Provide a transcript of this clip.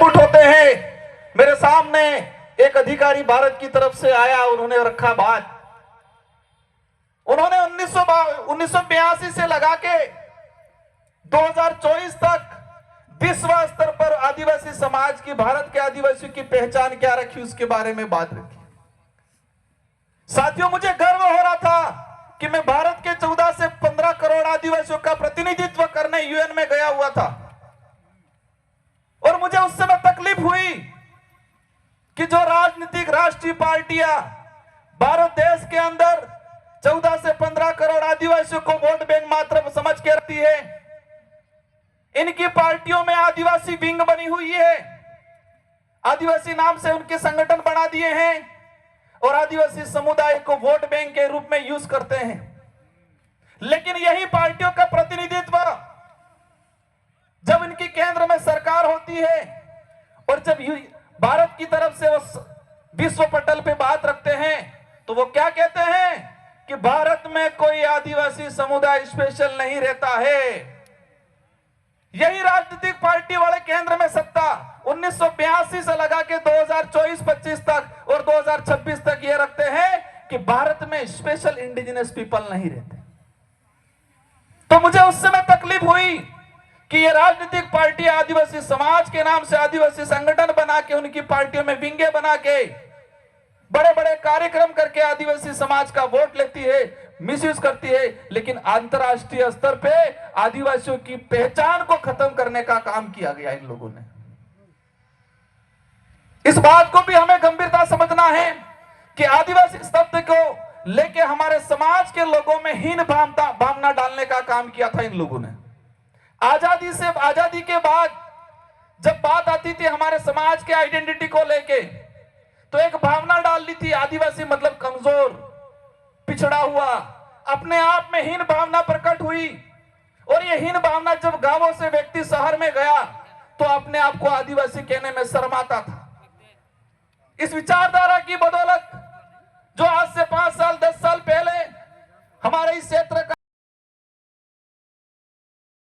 मुठ होते हैं। मेरे सामने एक अधिकारी भारत की तरफ से आया, उन्होंने रखा बात, उन्होंने 1982 से लगा के 2024 तक विश्व स्तर पर आदिवासी समाज की, भारत के आदिवासियों की पहचान क्या रखी, उसके बारे में बात रखी। साथियों, मुझे गर्व हो रहा था कि मैं भारत के 14 से 15 करोड़ आदिवासियों का प्रतिनिधित्व करने यूएन में गया हुआ था, और मुझे उस समय तकलीफ हुई कि जो राजनीतिक राष्ट्रीय पार्टियां भारत देश के अंदर 14 से 15 करोड़ आदिवासियों को वोट बैंक मात्र समझ के रखती है, इनकी पार्टियों में आदिवासी विंग बनी हुई है, आदिवासी नाम से उनके संगठन बना दिए हैं और आदिवासी समुदाय को वोट बैंक के रूप में यूज करते हैं। लेकिन यही पार्टियों का प्रतिनिधित्व जब इनकी केंद्र में सरकार होती है और जब भारत की तरफ से वो विश्व पटल पे बात रखते हैं, तो वो क्या कहते हैं कि भारत में कोई आदिवासी समुदाय स्पेशल नहीं रहता है। यही राजनीतिक पार्टी वाले केंद्र में सत्ता 1982 से लगा के 2024-25 तक और 2026 तक ये रखते हैं कि भारत में स्पेशल इंडिजिनस पीपल नहीं रहते। तो मुझे उस समय तकलीफ हुई कि ये राजनीतिक पार्टी आदिवासी समाज के नाम से आदिवासी संगठन बना के, उनकी पार्टियों में विंगे बना के बड़े बड़े कार्यक्रम करके आदिवासी समाज का वोट लेती है, मिसयूज करती है, लेकिन अंतरराष्ट्रीय स्तर पे आदिवासियों की पहचान को खत्म करने का काम किया गया इन लोगों ने। इस बात को भी हमें गंभीरता समझना है कि आदिवासी शब्द को लेके हमारे समाज के लोगों में हीन भावना डालने का काम किया था इन लोगों ने। आजादी के बाद जब बात आती थी हमारे समाज के आइडेंटिटी को लेके, तो एक भावना डाल दी थी, आदिवासी मतलब कमजोर, पिछड़ा हुआ, अपने आप में हीन भावना प्रकट हुई। और ये हीन भावना जब गांवों से व्यक्ति शहर में गया तो अपने आप को आदिवासी कहने में शर्माता था। इस विचारधारा की बदौलत